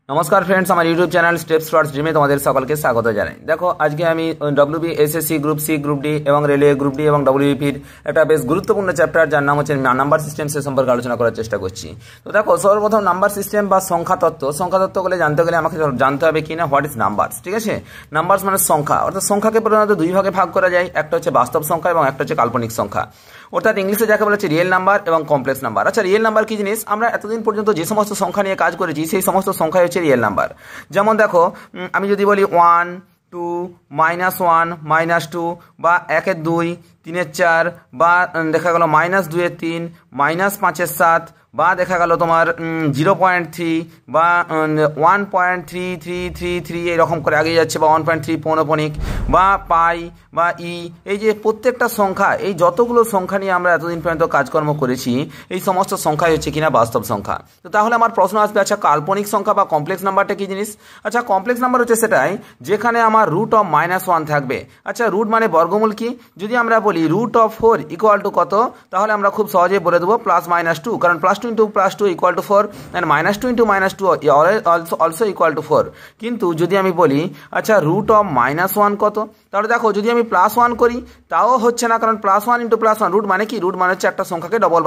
নমস্কার ফ্রেন্ডস, আমার YouTube channel steps towards ড্রিমে তোমাদের সকলকে স্বাগত জানাই। দেখো, আজকে আমি WB, SSC, group C, group D এবং রেলওয়ে গ্রুপ ডি এবং ডব্লিউবিপির একটা বেশ গুরুত্বপূর্ণ চ্যাপ্টার যার নাম হচ্ছে নাম্বার সিস্টেম, সে সম্পর্কে আলোচনা করার চেষ্টা করছি। তো দেখো, সর্বপ্রথম নাম্বার সিস্টেম বা সংখ্যা তত্ত্ব বলে জানতে গেলে আমাকে জানতে হবে কি না হোয়াট ইজ নাম্বারস। ঠিক আছে, নাম্বারস মানে সংখ্যা, অর্থাৎ সংখ্যাকে প্রধানত দুই ভাগে ভাগ করা যায়, একটা হচ্ছে বাস্তব সংখ্যা এবং একটা হচ্ছে কাল্পনিক সংখ্যা, অর্থাৎ ইংলিশে যাকে বলা হচ্ছে রিয়েল নাম্বার এবং কমপ্লেক্স নাম্বার। আচ্ছা, রিয়েল নাম্বার কি জিনিস? আমরা এতদিন পর্যন্ত যে সমস্ত সংখ্যা নিয়ে কাজ করেছি সেই সমস্ত সংখ্যাই হচ্ছে রিয়েল নাম্বার। যেমন দেখো, আমি যদি বলি 1, 2, -1, -2 বা 1-এর 2, 3-এর 4 বা দেখা গেল -2-এর 3, -5-এর 7 বা দেখা গেল তোমার 0.3 বা 1.3333 এরকম করে এগিয়ে যাচ্ছে, বা 1.3 পৌনপণিক বা পাই বা এই যে প্রত্যেকটা সংখ্যা, এই যতগুলো সংখ্যা নিয়ে আমরা এতদিন পর্যন্ত কাজকর্ম করেছি এই সমস্ত সংখ্যাই হচ্ছে কিনা বাস্তব সংখ্যা। তো তাহলে আমার প্রশ্ন আসবে, আচ্ছা কাল্পনিক সংখ্যা বা কমপ্লেক্স নাম্বারটা কি জিনিস? আচ্ছা, কমপ্লেক্স নাম্বার হচ্ছে সেটাই যেখানে আমার √(-1) থাকবে। আচ্ছা, রুট মানে বর্গমূল কি? যদি আমরা বলি √(4) = কত, তাহলে আমরা খুব সহজেই বলে দেবো +-2, কারণ +2 × +2 = 4 and -2 × -2 also = 4। কিন্তু যদি আমি বলি আচ্ছা √(-1) কত, তাহলে দেখো যদি আমি +1 করি তাও হচ্ছে না, কারণ +1 × +1 রুট মানে কি? রুট মানে হচ্ছে একটা সংখ্যাকে ডবল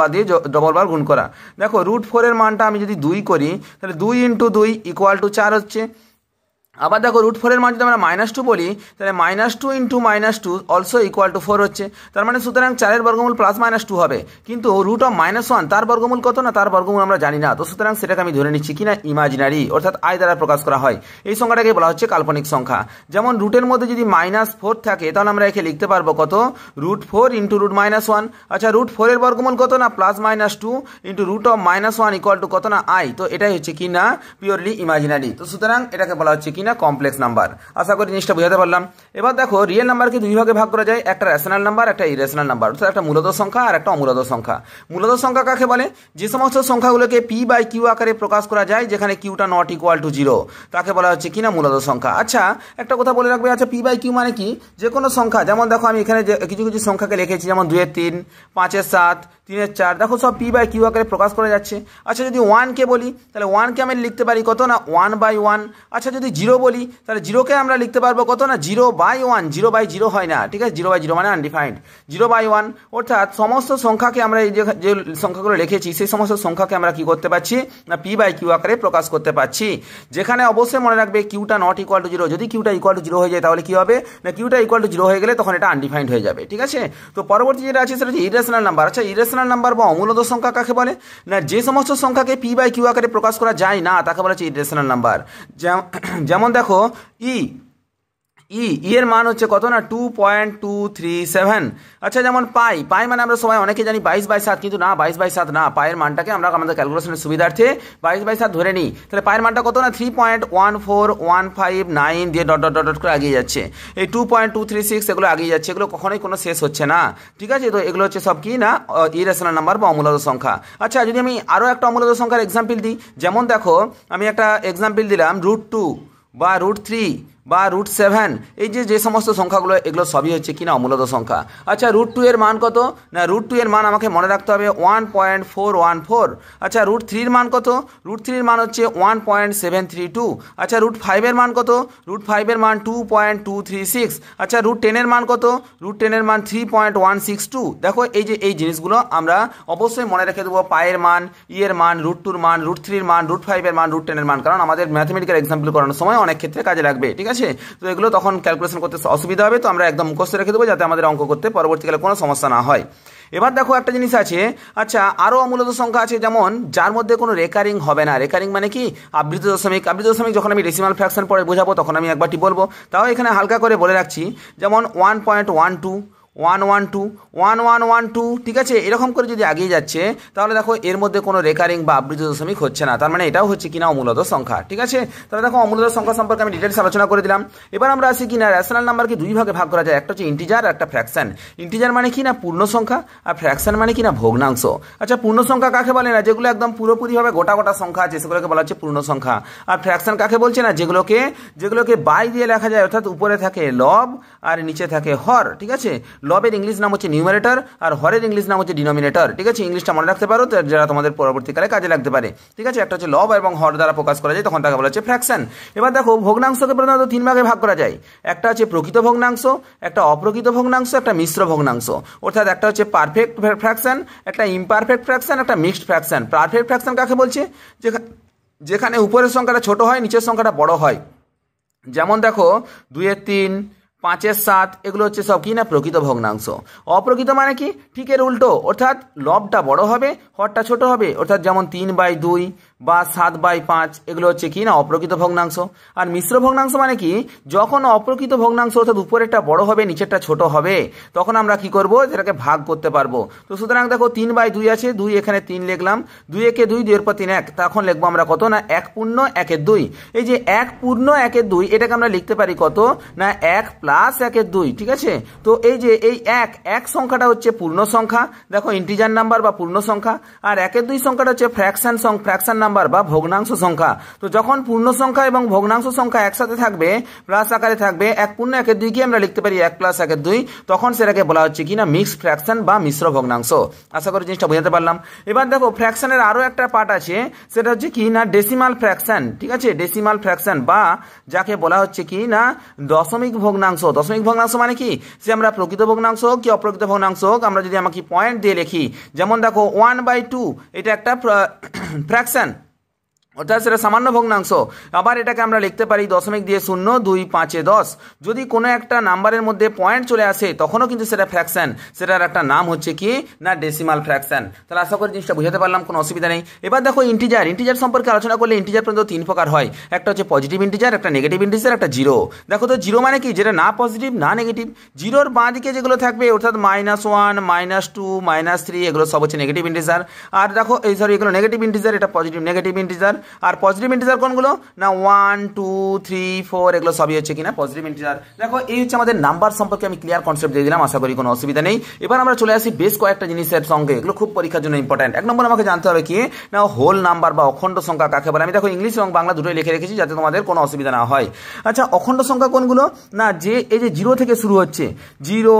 বার গুণ করা। দেখো √4 এর মানটা আমি যদি 2 করি তাহলে 2 × 2 = 4 হচ্ছে। আবার দেখো √4 এর মান যদি আমরা -2 বলি তাহলে -2 × -2 also = 4 হচ্ছে। তার মানে সুতরাং 4 এর বর্গমূল +-2 হবে, কিন্তু √(-1) তার বর্গমূল কত না, তার বর্গমূল আমরা জানি না। তো সুতরাং সেটাকে আমি ধরে নিচ্ছি কিনা ইমাজিনারি, অর্থাৎ আই দ্বারা প্রকাশ করা হয়। এই সংখ্যাটাকে বলা হচ্ছে কাল্পনিক সংখ্যা। যেমন রুটের মধ্যে যদি -4 থাকে তাহলে আমরা একে লিখতে পারবো কত, √4 × √-1। আচ্ছা, √4 এর বর্গমূল কত না, +-2 × √(-1) = কত না, আই। তো এটাই হচ্ছে কিনা পিওরলি ইমাজিনারি। তো সুতরাং এটাকে বলা হচ্ছে কিনা কমপ্লেক্স নাম্বার। আশা করি জিনিসটা বুঝাতে পারলাম। এবার দেখো, রিয়েল নাম্বারকে দুই ভাগে ভাগ করা যায়, একটা রেশনাল নাম্বার, একটা ইরেশনাল নাম্বার, অর্থাৎ একটা মূলত সংখ্যা আর একটা অমূলত সংখ্যা। মূলত সংখ্যা কাকে বলে? যে সমস্ত সংখ্যাগুলোকে p/q আকারে প্রকাশ করা যায় যেখানে q টা ≠ 0, তাকে বলা হচ্ছে কিনা মূলত সংখ্যা। আচ্ছা, একটা কথা বলে রাখবে, আচ্ছা p/q মানে কি? যে কোনো সংখ্যা, যেমন দেখো আমি এখানে কিছু কিছু সংখ্যাকে লিখেছি, যেমন 2-এর 3, 5-এর 7, 3-এর 4, দেখো সব p/q আকারে প্রকাশ করা যাচ্ছে। আচ্ছা, যদি 1 কে বলি তাহলে 1 কে আমি লিখতে পারি কত না, 1/1। আচ্ছা, যদি 0 বলি তাহলে 0 কে আমরা লিখতে পারবো কত না, 0/1। 0/0 হয় না, ঠিক আছে? 0/0 মানে আনডিফাইন্ড, 0/1। অর্থাৎ সমস্ত সংখ্যাকে আমরা এই যে সংখ্যাগুলো লিখেছি সেই সমস্ত সংখ্যাকে আমরা কি করতে পারছি না, p/q আকারে প্রকাশ করতে পারছি। যেখানে অবশ্যই মনে রাখবে q টা ≠ 0। যদি q টা = 0 হয়ে যায় তাহলে কি হবে না, q টা = 0 হয়ে গেলে তখন এটা আনডিফাইন্ড হয়ে যাবে। ঠিক আছে? তো পরবর্তী যেটা আছে সেটা হচ্ছে ইরেশনাল নাম্বার। আচ্ছা, ইরেশনাল নাম্বার বা অমূলত সংখ্যা কাকে বলে না, যে সমস্ত সংখ্যাকে p/q আকারে প্রকাশ করা যায় না তাকে বলা হচ্ছে ইরেশনাল নাম্বার। যেমন দেখো এর মান হচ্ছে কত না, 2.237। আচ্ছা, যেমন পাই মানে আমরা সবাই অনেকে জানি 22/7, কিন্তু না, 22/7 না, পায়ের মানটাকে আমরা আমাদের ক্যালকুলেশনের সুবিধার্থে 22/7 ধরে নিই। তাহলে পায়ের মানটা কত না, 3.14159 দিয়ে ডট করে এগিয়ে যাচ্ছে। এই 2.236 এগুলো এগিয়ে যাচ্ছে, এগুলো কখনোই কোনো শেষ হচ্ছে না। ঠিক আছে? তো এগুলো হচ্ছে সব কি না, ইরেশনাল নাম্বার বা অমূলত সংখ্যা। আচ্ছা, যদি আমি আরও একটা অমূলত সংখ্যার এক্সাম্পল দিই, যেমন দেখো আমি একটা এক্সাম্পল দিলাম √2 বা √3 বা √7, এই যে সমস্ত সংখ্যাগুলো এগুলো সবই হচ্ছে কিনা অমূলত সংখ্যা। আচ্ছা, √2 এর মান কত না, √2 এর মান আমাকে মনে রাখতে হবে 1.414। আচ্ছা, √3 এর মান কত? √3 এর মান হচ্ছে 1.732। আচ্ছা, √5 এর মান কত? √5 এর মান 2.236। আচ্ছা, √10 এর মান কত? √10 এর মান 3.162। দেখো এই জিনিসগুলো আমরা অবশ্যই মনে রেখে দেবো, পায়ের মান, এর মান, √2 এর মান, √3 এর মান, √5 এর মান, √10 এর মান, কারণ আমাদের ম্যাথমেটিক্যাল এক্সাম্পল করানোর সময় অনেক ক্ষেত্রে কাজে লাগবে। ঠিক আছে? তো এগুলো তখন ক্যালকুলেশন করতে অসুবিধা হবে, তো আমরা একদম মুখস্থ রেখে দেবো যাতে আমাদের অঙ্ক করতে পরবর্তীকালে কোনো সমস্যা না হয়। এবার দেখো একটা জিনিস আছে, আচ্ছা আরও অমূলত সংখ্যা আছে যেমন যার মধ্যে কোনো রেকারিং হবে না। রেকারিং মানে কি? আবৃত দশমিক যখন আমি ডেসিমাল ফ্র্যাকশন পরে বোঝাবো তখন আমি একবারটি বলবো, তাও এখানে হালকা করে বলে রাখছি। যেমন 1.12, 112, 1112, ঠিক আছে? এরকম করে যদি এগিয়ে যাচ্ছে তাহলে দেখো এর মধ্যে কোনো রেকারিং বা আবৃত দশমিক হচ্ছে না, তার মানে এটাও হচ্ছে কিনা অমূলত সংখ্যা। ঠিক আছে? তাহলে দেখো অমূলত সংখ্যা সম্পর্কে আমি ডিটেলস আলোচনা করে দিলাম। এবার আমরা আসি কিনা রেশনাল নাম্বারকে দুই ভাগে ভাগ করা যায়, একটা হচ্ছে ইন্টিজার আর একটা ফ্র্যাকশন। ইন্টিজার মানে কি না, পূর্ণ সংখ্যা, আর ফ্র্যাকশন মানে কি না, ভগ্নাংশ। আচ্ছা, পূর্ণ সংখ্যা কাকে বলে না, যেগুলো একদম পুরোপুরিভাবে গোটা সংখ্যা আছে সেগুলোকে বলা হচ্ছে পূর্ণ সংখ্যা। আর ফ্র্যাকশন কাকে বলছে না, যেগুলোকে বাই দিয়ে লেখা যায়, অর্থাৎ উপরে থাকে লব আর নিচে থাকে হর। ঠিক আছে? লবের ইংলিশ নাম হচ্ছে নিউমারেটর আর হরের ইংলিশ নাম হচ্ছে ডিনোমিনেটর। ঠিক আছে, ইংলিশটা মনে রাখতে পারো যারা তোমাদের পরবর্তীকালে কাজে লাগতে পারে। ঠিক আছে, একটা হচ্ছে লব এবং হর দ্বারা প্রকাশ করা যায়, তখন তাকে বলা হচ্ছে ফ্র্যাকশন। এবার দেখো ভগ্নাংশকে প্রধানত 3 ভাগে ভাগ করা যায়। একটা হচ্ছে প্রকৃত ভগ্নাংশ, একটা অপ্রকৃত ভগ্নাংশ, একটা মিশ্র ভগ্নাংশ। অর্থাৎ একটা হচ্ছে পারফেক্ট ফ্র্যাকশন, একটা ইমপারফেক্ট ফ্র্যাকশন, একটা মিক্সড ফ্র্যাকশন। পারফেক্ট ফ্র্যাকশন কাকে বলছে? যেখানে উপরের সংখ্যাটা ছোট হয়, নিচের সংখ্যাটা বড় হয়। যেমন দেখো 2/3, 5/7, এগুলো হচ্ছে সব কি না প্রকৃত ভগ্নাংশ। অপ্রকৃত মানে কি? ঠিক এর উল্টো, অর্থাৎ লবটা বড় হবে, হরটা ছোট হবে। অর্থাৎ যেমন 3/2 বা 7/5, এগুলো হচ্ছে কি না অপ্রকৃত ভগ্নাংশ। আর মিশ্র ভগ্নাংশ মানে কি? যখন অপ্রকৃত ভগ্নাংশ অর্থাৎ উপরেরটা বড় হবে, নিচেরটা ছোট হবে, তখন আমরা কি করব? যেটাকে ভাগ করতে পারবো। তো সুতরাং দেখো 3/2 আছে, 2 এখানে 3 লিখলাম, 2 একে 2, 2 এর পর 3 1, তখন লিখবো আমরা কত না 1 পূর্ণ 1/2। এই যে 1 পূর্ণ 1/2, এটাকে আমরা লিখতে পারি কত না 1 প্লাস 1/2। ঠিক আছে, তো এই যে এই এক সংখ্যাটা হচ্ছে পূর্ণ সংখ্যা, দেখো ইন্টিজার নাম্বার বা পূর্ণ সংখ্যা, আর 1/2 সংখ্যাটা হচ্ছে ফ্র্যাকশন নাম্বার বা ভগ্নাংশ সংখ্যা। তো যখন পূর্ণ সংখ্যা এবং ভগ্নাংশ সংখ্যা একসাথে থাকবে, প্লাস আকারে থাকবে, 1 পূর্ণ 1/2 কে আমরা লিখতে পারি 1 প্লাস 1/2, তখন সেটাকে বলা হচ্ছে কি না মিক্সড ফ্র্যাকশন বা মিশ্র ভগ্নাংশ। আশা করি জিনিসটা বোঝাতে পারলাম। এবার দেখো ফ্র্যাকশনের আরো একটা পার্ট আছে, সেটা হচ্ছে কি না ডেসিমাল ফ্র্যাকশন। ঠিক আছে, ডেসিমাল ফ্র্যাকশন বা যাকে বলা হচ্ছে কি না দশমিক ভগ্নাংশ। দশমিক ভগ্নাংশ মানে কি? যে আমরা প্রকৃত ভগ্নাংশ হোক কি অপ্রকৃত ভগ্নাংশ হোক, আমরা যদি আমাকে পয়েন্ট দিয়ে লিখি, যেমন দেখো 1/2, এটা একটা ফ্র্যাকশন, অর্থাৎ সেটা সামান্য ভগ্নাংশ। আবার এটাকে আমরা লিখতে পারি দশমিক দিয়ে 0, 2, 5, 10। যদি কোনো একটা নাম্বারের মধ্যে পয়েন্ট চলে আসে, তখনও কিন্তু সেটা ফ্র্যাকশন, সেটার একটা নাম হচ্ছে কি না ডেসিমাল ফ্র্যাকশন। তাহলে আশা করি জিনিসটা বুঝাতে পারলাম, কোনো অসুবিধা নেই। এবার দেখো ইন্টিজার সম্পর্কে আলোচনা করলে ইন্টিজার পর্যন্ত 3 প্রকার হয়। একটা হচ্ছে পজিটিভ ইন্টিজার, একটা নেগেটিভ ইন্টিজার, একটা জিরো। দেখো তো জিরো মানে কি? যেটা না পজিটিভ না নেগেটিভ। জিরোর বাঁ দিকে যেগুলো থাকবে, অর্থাৎ -1, -2, -3, এগুলো সব হচ্ছে নেগেটিভ ইন্টিজার। আর দেখো এগুলো নেগেটিভ ইন্টিজার, এটা পজিটিভ নেগেটিভ ইন্টিজার। আর পজিটিভ ইন্টিজার কোনগুলো না 1, 2, 3, 4, এগুলো সবই হচ্ছে কিনা পজিটিভ ইন্টিজার। দেখো এই হচ্ছে আমাদের নাম্বার সম্পর্কে আমি ক্লিয়ার কনসেপ্ট দিয়ে দিলাম, আশা করি কোনো অসুবিধা নেই। এবার আমরা চলে আসি বেশ কয়েকটা জিনিসের সঙ্গে, এগুলো খুব পরীক্ষার জন্য ইম্পর্টেন্ট। 1 নম্বর আমাকে জানতে হবে কি না হোল নাম্বার বা অখণ্ড সংখ্যা কাকে বলে। আমি দেখো ইংলিশ এবং বাংলা দুটোই লিখে রেখেছি যাতে তোমাদের কোনো অসুবিধা না হয়। আচ্ছা, অখণ্ড সংখ্যা কোনগুলো না যে এই যে 0 থেকে শুরু হচ্ছে, 0,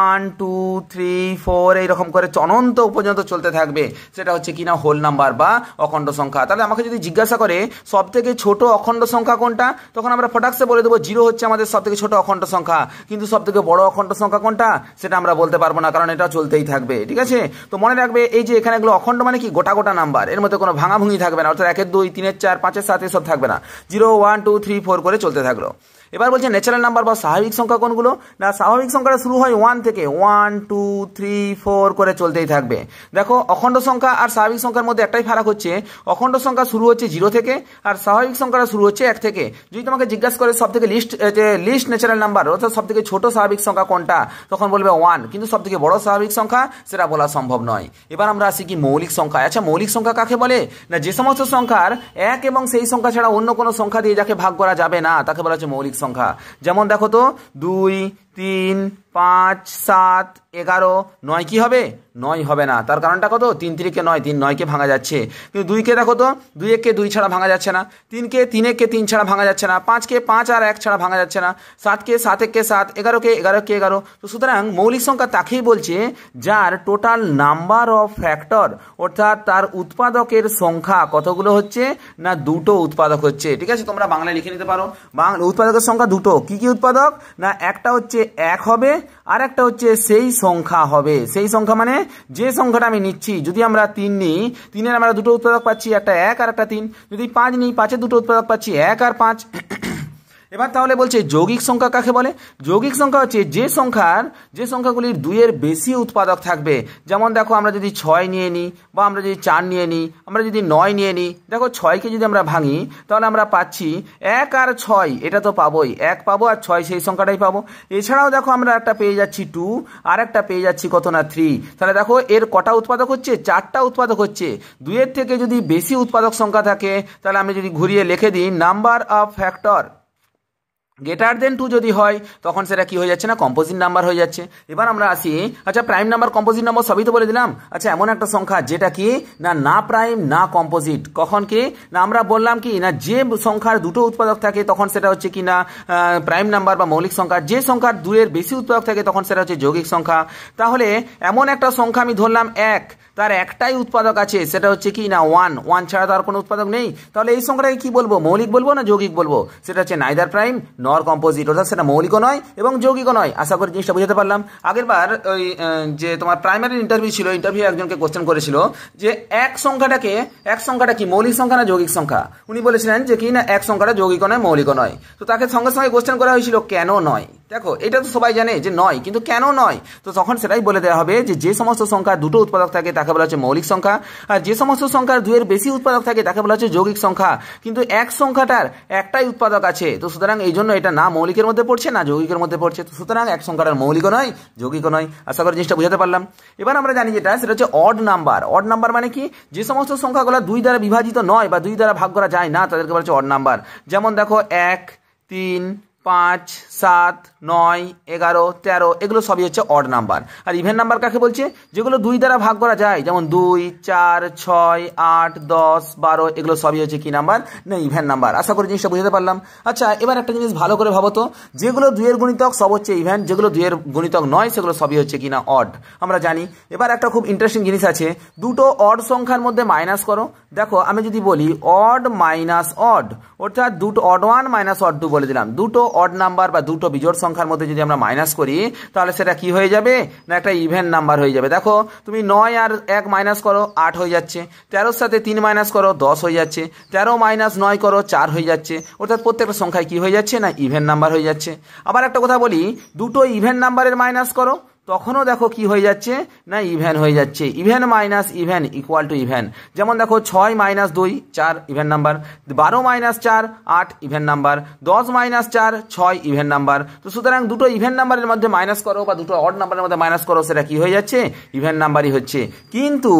1, 2, 3, 4 এইরকম করে অনন্ত পর্যন্ত চলতে থাকবে, সেটা হচ্ছে কিনা হোল নাম্বার বা অখণ্ড সংখ্যা। তাহলে আমাকে যদি জিজ্ঞাসা করে সব থেকে ছোট অখণ্ড সংখ্যা কোনটা, তখন আমরা ফটাকসে বলে দেবো 0 হচ্ছে আমাদের সব থেকে ছোট অখণ্ড সংখ্যা। কিন্তু সব থেকে বড় অখণ্ড সংখ্যা কোনটা সেটা আমরা বলতে পারবো না, কারণ এটা চলতেই থাকবে। ঠিক আছে, তো মনে রাখবে এই যে এখানে এগুলো অখণ্ড মানে কি গোটা গোটা নাম্বার, এর মধ্যে কোনো ভাঙাভুঙি থাকবে না, অর্থাৎ 1, 2, 3, 4, 5, 7 এসব থাকবে না, 0, 1, 2, 3, 4 করে চলতে থাকলো। এবার বলছে ন্যাচারাল নাম্বার বা স্বাভাবিক সংখ্যা কোনগুলো না স্বাভাবিক সংখ্যাটা শুরু হয় 1 থেকে, 1, 2, 3, 4 করে চলতেই থাকবে। দেখো অখণ্ড সংখ্যা আর স্বাভাবিক সংখ্যার মধ্যে একটাই ফারাক হচ্ছে, অখণ্ড সংখ্যা শুরু হচ্ছে 0 থেকে আর স্বাভাবিক সংখ্যাটা শুরু হচ্ছে 1 থেকে। যদি তোমাকে জিজ্ঞাসা করে সব থেকে লিস্ট ন্যাচারাল নাম্বার অর্থাৎ সব থেকে ছোট স্বাভাবিক সংখ্যা কোনটা, তখন বলবে 1, কিন্তু সব থেকে বড় স্বাভাবিক সংখ্যা সেটা বলা সম্ভব নয়। এবার আমরা আসি কি মৌলিক সংখ্যা। আচ্ছা, মৌলিক সংখ্যা কাকে বলে না যে সমস্ত সংখ্যার 1 এবং সেই সংখ্যা ছাড়া অন্য কোনো সংখ্যা দিয়ে যাকে ভাগ করা যাবে না, তাকে বলা হচ্ছে মৌলিক সংখ্যা। যেমন দেখো তো 2, 3, 5, 7, 11, 9 কি হবে? 9 হবে না। তার কারণটা কত? 3 3 9, 3 9 কে ভাঙা যাচ্ছে, কিন্তু 2 কে দেখো তো 2 1 কে 2 ছাড়া ভাঙা যাচ্ছে না, 3 কে 3 1 কে 3 ছাড়া ভাঙা যাচ্ছে না, 5 কে 5 আর 1 ছাড়া ভাঙা যাচ্ছে না, 7 কে 7 1 কে 7, 11 কে 11 কে 11। তো সুতরাং মৌলিক সংখ্যা তাকেই বলছে যার টোটাল নাম্বার অফ ফ্যাক্টর অর্থাৎ তার উৎপাদকের সংখ্যা কতগুলো হচ্ছে না 2টো উৎপাদক হচ্ছে। ঠিক আছে, তোমরা বাংলায় লিখে নিতে পারো, উৎপাদকের সংখ্যা 2টো। কি কি উৎপাদক না একটা হচ্ছে 1 হবে আর একটা হচ্ছে সেই সংখ্যা হবে। সেই সংখ্যা মানে যে সংখ্যাটা আমি নিচ্ছি, যদি আমরা 3 নিই, 3-এর আমরা 2টো উৎপাদক পাচ্ছি, একটা 1 আর একটা 3। যদি 5 নিই, 5-এর 2টো উৎপাদক পাচ্ছি, 1 আর 5। এবার তাহলে বলছে যৌগিক সংখ্যা কাকে বলে। যৌগিক সংখ্যা হচ্ছে যে সংখ্যাগুলির 2-এর বেশি উৎপাদক থাকবে। যেমন দেখো আমরা যদি 6 নিয়ে নিই বা আমরা যদি 4 নিয়ে নিই, আমরা যদি 9 নিয়ে নিই, দেখো 6কে যদি আমরা ভাঙি তাহলে আমরা পাচ্ছি 1 আর 6, এটা তো পাবোই, 1 পাবো আর 6 সেই সংখ্যাটাই পাবো। এছাড়াও দেখো আমরা একটা পেয়ে যাচ্ছি 2 আর একটা পেয়ে যাচ্ছি কত না 3। তাহলে দেখো এর কটা উৎপাদক হচ্ছে? 4টা উৎপাদক হচ্ছে। 2-এর থেকে যদি বেশি উৎপাদক সংখ্যা থাকে তাহলে আমি যদি ঘুরিয়ে লিখে দিই number of factor greater than 2 যদি হয় তখন সেটা কি হয়ে যাচ্ছে না কম্পোজিট নাম্বার হয়ে যাচ্ছে। এবার আমরা আসি, আচ্ছা প্রাইম নাম্বার কম্পোজিট নাম্বার সবই তো বলে দিলাম। আচ্ছা এমন একটা সংখ্যা যেটা কি না না প্রাইম না কম্পোজিট, কখন কি না আমরা বললাম কি না যে সংখ্যার দুটো উৎপাদক থাকে তখন সেটা হচ্ছে কি না প্রাইম নাম্বার বা মৌলিক সংখ্যা, যে সংখ্যার দুইয়ের বেশি উৎপাদক থাকে তখন সেটা হচ্ছে যৌগিক সংখ্যা। তাহলে এমন একটা সংখ্যা আমি ধরলাম 1, তার একটাই উৎপাদক আছে সেটা হচ্ছে কি না 1 ছাড়া তার কোনো উৎপাদক নেই, তাহলে এই সংখ্যাটাকে কি বলবো মৌলিক বলবো না যৌগিক বলবো? সেটা হচ্ছে নাইদার প্রাইম নর কম্পোজিট, অর্থাৎ সেটা মৌলিকও নয় এবং যৌগিকও নয়। আশা করি জিনিসটা বুঝতে পারলাম। আগের বার ওই যে তোমার প্রাইমারি ইন্টারভিউ ছিল, ইন্টারভিউ একজনকে কোশ্চেন করেছিল যে এক সংখ্যাটা কি মৌলিক সংখ্যা না যৌগিক সংখ্যা, উনি বলেছিলেন যে কি না এক সংখ্যাটা যৌগিকও নয় মৌলিকও নয়। তো তাকে সঙ্গে সঙ্গে কোশ্চেন করা হয়েছিল কেন নয়। দেখো এটা তো সবাই জানে যে নয়, কিন্তু কেন নয়, তো তখন সেটাই বলে দেওয়া হবে যে যে সমস্ত সংখ্যার দুটো উৎপাদক থাকে তাকে বলা হচ্ছে মৌলিক সংখ্যা, আর যে সমস্ত সংখ্যার দুইয়ের বেশি উৎপাদক থাকে তাকে বলা হচ্ছে যৌগিক সংখ্যা। কিন্তু এক সংখ্যাটার একটাই উৎপাদক আছে, তো সুতরাং এই জন্য এটা না মৌলিকের মধ্যে পড়ছে না যৌগিকের মধ্যে পড়ছে, তো সুতরাং এক সংখ্যাটার মৌলিকও নয় যৌগিকও নয়। আশা করি জিনিসটা বুঝতে পারলাম। এবার আমরা জানি যেটা সেটা হচ্ছে অড নাম্বার। অড নাম্বার মানে কি যে সমস্ত সংখ্যাগুলো 2 দ্বারা বিভাজিত নয় বা 2 দ্বারা ভাগ করা যায় না তাদেরকে বলা হচ্ছে অড নাম্বার। যেমন দেখো 1, 3, 5, 7, 9, 11, 13 এগুলো সবই হচ্ছে অড নাম্বার। আর ইভেন নাম্বার কাকে বলছে? যেগুলো 2 দ্বারা ভাগ করা যায়, যেমন 2, 4, 6, 8, 10, 12 এগুলো সবই হচ্ছে কি নাম্বার না ইভেন নাম্বার। আশা করি জিনিসটা বুঝতে পারলাম। আচ্ছা এবার একটা জিনিস ভালো করে ভাবো তো, যেগুলো 2 এর গুণিতক সব হচ্ছে ইভেন, যেগুলো 2 এর গুণিতক নয় সেগুলো সবই হচ্ছে কিনা অড, আমরা জানি। এবার একটা খুব ইন্টারেস্টিং জিনিস আছে, দুটো অড সংখ্যার মধ্যে মাইনাস করো। দেখো আমি যদি বলি অড মাইনাস অড, অর্থাৎ দুটো অড 1 মাইনাস অড 2 বলে দিলাম, দুটো অড নাম্বার বা দুটো বিজোড় সংখ্যার মধ্যে যদি আমরা মাইনাস করি তাহলে সেটা কি হয়ে যাবে না একটা ইভেন নাম্বার হয়ে যাবে। দেখো তুমি 9 আর 1 মাইনাস করো 8 হয়ে যাচ্ছে, 13 সাথে 3 মাইনাস করো 10 হয়ে যাচ্ছে, 13 মাইনাস 9 করো 4 হয়ে যাচ্ছে, অর্থাৎ প্রত্যেকটা সংখ্যায় কি হয়ে যাচ্ছে না ইভেন নাম্বার হয়ে যাচ্ছে। আবার একটা কথা বলি, দুটো ইভেন নাম্বারের মাইনাস করো তখনও দেখো কি হয়ে যাচ্ছে না ইভেন হয়ে যাচ্ছে, even minus even equal to even. যেমন দেখো 6 minus 2 4 even number, 12 minus 4 8 even number, 10 minus 4 6 even number. তো সুতরাং দুটো ইভেন নাম্বারের মধ্যে মাইনাস করো বা দুটো অড নাম্বারের মধ্যে মাইনাস করো সেটা কি হয়ে যাচ্ছে ইভেন নাম্বারই হচ্ছে। কিন্তু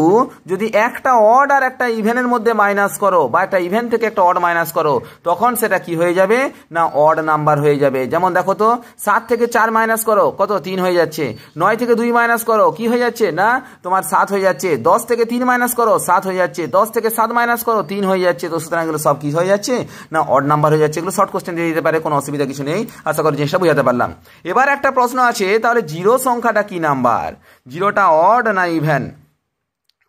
যদি একটা অড আর একটা ইভেনের মধ্যে মাইনাস করো বা একটা ইভেন থেকে একটা অড মাইনাস করো তখন সেটা কি হয়ে যাবে না অড নাম্বার হয়ে যাবে। যেমন দেখো তো 7 থেকে 4 মাইনাস করো কত 3 হয়ে যাচ্ছে, 9 থেকে 2 মাইনাস করো কি হয়ে যাচ্ছে না তোমার 7 হয়ে যাচ্ছে, 10 থেকে 3 মাইনাস করো 7 হয়ে যাচ্ছে, 10 থেকে 7 মাইনাস করো 3 হয়ে যাচ্ছে। তো সুতরাং এগুলো সব কি হয়ে যাচ্ছে না অড নাম্বার হয়ে যাচ্ছে। এগুলো শর্ট কোশ্চেন দিয়ে দিতে পারে, কোনো অসুবিধা কিছু নেই। আশা করি জিনিসটা বুঝাতে পারলাম। এবার একটা প্রশ্ন আছে, তাহলে জিরো সংখ্যাটা কি নাম্বার, জিরোটা অড না ইভেন?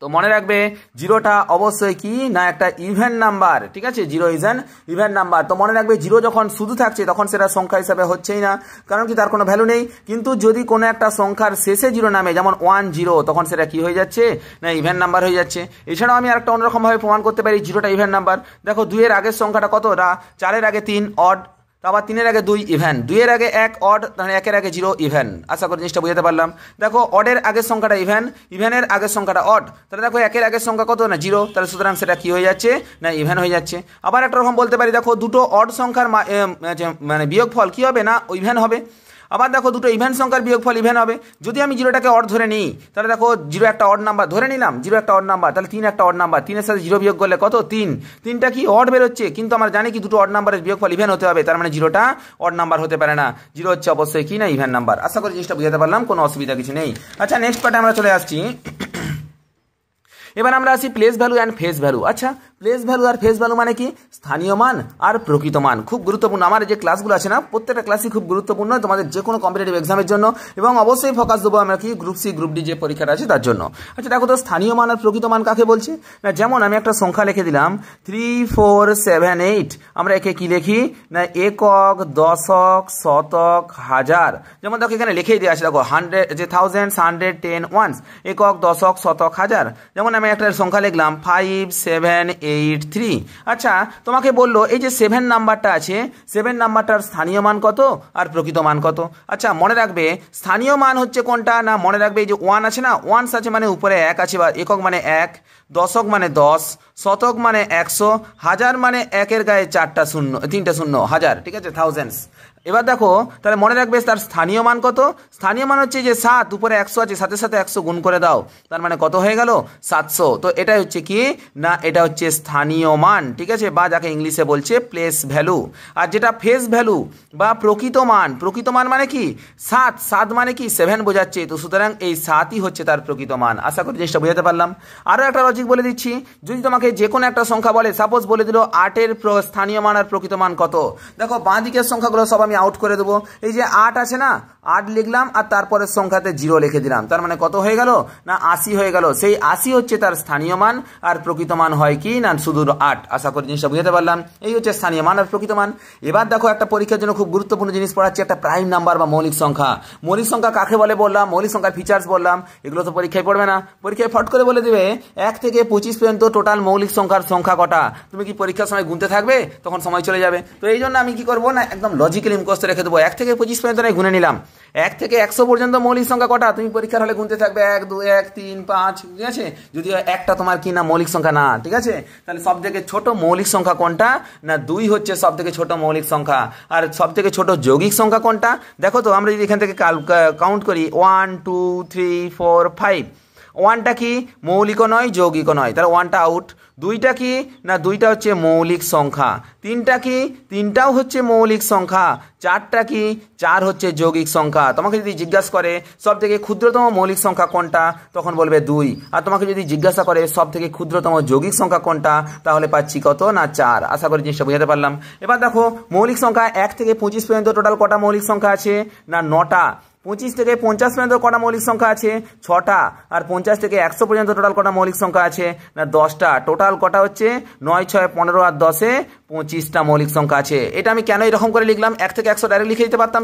তো মনে রাখবে জিরোটা অবশ্যই কি না একটা ইভেন নাম্বার, ঠিক আছে, zero is an even number. তো মনে রাখবে জিরো যখন শুধু থাকছে তখন সেটা সংখ্যা হিসাবে হচ্ছেই না, কারণ কি তার কোনো ভ্যালু নেই। কিন্তু যদি কোনো একটা সংখ্যার শেষে জিরো নামে, যেমন 1 0, তখন সেটা কি হয়ে যাচ্ছে না ইভেন নাম্বার হয়ে যাচ্ছে। এছাড়াও আমি আরেকটা অন্যরকমভাবে প্রমাণ করতে পারি জিরোটা ইভেন নাম্বার। দেখো 2 এর আগের সংখ্যাটা কত না 4 এর আগে 3 অড, আবার 3 এর আগে 2 ইভেন, 2 এর আগে 1 অড, মানে 1 এর আগে 0 ইভেন। আশা করি জিনিসটা বুঝতে পারলাম। দেখো অডের আগের সংখ্যাটা ইভেন, ইভেনের আগের সংখ্যাটা অড, তাহলে দেখো 1 এর আগের সংখ্যা কত না 0, তাহলে সুতরাং সেটা কি হয়ে যাচ্ছে না ইভেন হয়ে যাচ্ছে। আবার একটা রকম বলতে পারি, দেখো দুটো অড সংখ্যার মানে বিয়োগফল কি হবে না ইভেন হবে। আবার দেখো দুটো ইভেন সংখ্যার বিয়োগফল ইভেন হবে। যদি আমি জিরোটাকে অড ধরে নিই তাহলে দেখো 0 একটা অড নাম্বার ধরে নিলাম, 0 একটা অড নাম্বার, তাহলে 3 একটা অড নাম্বার, 3 এর সাথে 0 বিয়োগ করলে কত 3, 3টা কি অড বেরোচ্ছে। কিন্তু আমরা জানি কি দুটো অড নাম্বারের বিয়োগফল ইভেন হতে হবে, তার মানে জিরোটা অড নাম্বার হতে পারে না, জিরো হচ্ছে অবশ্যই কি না ইভেন নাম্বার। আশা করি জিনিসটা বুঝাতে পারলাম, কোনো অসুবিধা কিছু নেই। আচ্ছা নেক্সট পার্টে আমরা চলে আসছি। এবার আমরা আসি place value and face value. আচ্ছা প্লেস ভ্যালু আর ফেস ভ্যালু মানে কি স্থানীয় মান আর প্রকৃত মান, খুব গুরুত্বপূর্ণ। আমার যে ক্লাসগুলো আছে না প্রত্যেকটা ক্লাসই খুব গুরুত্বপূর্ণ তোমাদের যে কোনো কম্পিটিটিভ এক্সামের জন্য, এবং অবশ্যই ফোকাস দেবো আমরা কি গ্রুপ সি গ্রুপ ডি যে পরীক্ষাটা আছে তার জন্য। আচ্ছা দেখো তো স্থানীয় মান আর প্রকৃত মান কাকে বলছে না, যেমন আমি একটা সংখ্যা লিখে দিলাম 3 4 7 8, আমরা একে কি লিখি না একক দশক শতক হাজার। যেমন দেখো এখানে লিখেই দেওয়া আছে, দেখো 100 যে থাউজেন্ডস 100 10 ওয়ান্স, একক দশক শতক হাজার। যেমন আমি একটা সংখ্যা লিখলাম 5 7 8 3। আচ্ছা তোমাকে বললো এই যে 7 নাম্বারটা আছে, 7 নাম্বারটার স্থানীয় মান কত আর প্রকৃত মান কত। আচ্ছা মনে রাখবে স্থানীয় মান হচ্ছে কোনটা না, মনে রাখবে এই যে 1 আছে না, 1 আছে মানে উপরে 1 আছে, বা একক মানে 1, দশক মানে 10, শতক মানে 100, হাজার মানে 1 এর গায়ে 3টা শূন্য হাজার, ঠিক আছে থাউজেন্ডস। এবার দেখো তাহলে মনে রাখবে তার স্থানীয় মান কত, স্থানীয় মান হচ্ছে যে 7 উপরে 100 আছে, সাথে সাথে 100 গুণ করে দাও, তার মানে কত হয়ে গেল 700। তো এটাই হচ্ছে কি না এটা হচ্ছে স্থানীয় মান, ঠিক আছে, বা যাকে ইংলিশে বলছে প্লেস ভ্যালু। আর যেটা ফেস ভ্যালু বা প্রকৃত মান মানে কি 7 মানে কি 7 বোঝাচ্ছে, তো সুতরাং এই 7ই হচ্ছে তার প্রকৃত মান। আশা করি জিনিসটা বুঝাতে পারলাম। আরও একটা লজিক বলে দিচ্ছি, যদি তোমাকে যে কোনো একটা সংখ্যা বলে, সাপোজ বলে দিল 8-এর স্থানীয় মান আর প্রকৃত মান কত, দেখো বাঁ দিকের সংখ্যাগুলো সব আমি আউট করে দেবো। এই যে 8 আছে না, 8 লিখলাম আর তারপরের সংখ্যাতে 0 লিখে দিলাম, তার মানে কত হয়ে গেল না 80 হয়ে গেল। সেই 80 হচ্ছে তার স্থানীয় মান, আর প্রকৃত মান হয় কি না শুধু 8। আশা করি জিনিসটা বুঝতে পারলাম। এই হচ্ছে স্থানীয় মান আর প্রকৃত মান। এবার দেখো একটা পরীক্ষার জন্য খুব গুরুত্বপূর্ণ জিনিস পড়াচ্ছি, একটা প্রাইম নাম্বার বা মৌলিক সংখ্যা। মৌলিক সংখ্যা কাকে বলে বললাম, মৌলিক সংখ্যার ফিচার্স বললাম, এগুলো তো পরীক্ষায় পড়বে না। পরীক্ষায় ফট করে বলে দেবে 1 থেকে 25 পর্যন্ত টোটাল মৌলিক সংখ্যার সংখ্যা কটা, তুমি কি পরীক্ষার সময় গুনতে থাকবে, তখন সময় চলে যাবে। তো এই জন্য আমি কি করবো না একদম লজিক্যালি মুখস্থ রেখে দেবো, 1 থেকে 25 পর্যন্ত আমি গুনে নিলাম। 1 থেকে 100 পর্যন্ত মৌলিক সংখ্যা কটা, তুমি পরীক্ষার হলে গুনতে থাকবে 1 2 1 3 5, ঠিক আছে, যদিও একটা তোমার কি না মৌলিক সংখ্যা না, ঠিক আছে। তাহলে সব থেকে ছোট মৌলিক সংখ্যা কোনটা না 2 হচ্ছে সব থেকে ছোট মৌলিক সংখ্যা। আর সব থেকে ছোট যৌগিক সংখ্যা কোনটা, দেখো তো আমরা যদি এখান থেকে কাউন্ট করি 1 2 3 4 5, 1টা কি মৌলিকও নয় যৌগিকও নয়, তাহলে 1টা আউট। 2টা কি না 2টা হচ্ছে মৌলিক সংখ্যা। 3টা কি 3টাও হচ্ছে মৌলিক সংখ্যা। 4টা কি 4 হচ্ছে যৌগিক সংখ্যা। তোমাকে যদি জিজ্ঞাসা করে সব থেকে ক্ষুদ্রতম মৌলিক সংখ্যা কোনটা, তখন বলবে 2। আর তোমাকে যদি জিজ্ঞাসা করে সব থেকে ক্ষুদ্রতম যৌগিক সংখ্যা কোনটা, তাহলে পাচ্ছি কত না 4। আশা করি জিনিসটা বুঝাতে পারলাম। এবার দেখো মৌলিক সংখ্যা 1 থেকে 25 পর্যন্ত টোটাল কটা মৌলিক সংখ্যা আছে না 9টা। 25 থেকে 50 পর্যন্ত কটা মৌলিক সংখ্যা আছে 6টা। আর 50 থেকে 100 পর্যন্ত টোটাল কটা মৌলিক সংখ্যা আছে না 10টা। টোটাল কটা হচ্ছে 9 6 15 আর 10-এ 25টা মৌলিক সংখ্যা আছে। এটা আমি কেন এরকম করে লিখলাম, 1 থেকে 100 ডাইরেক্ট লিখে দিতে পারতাম।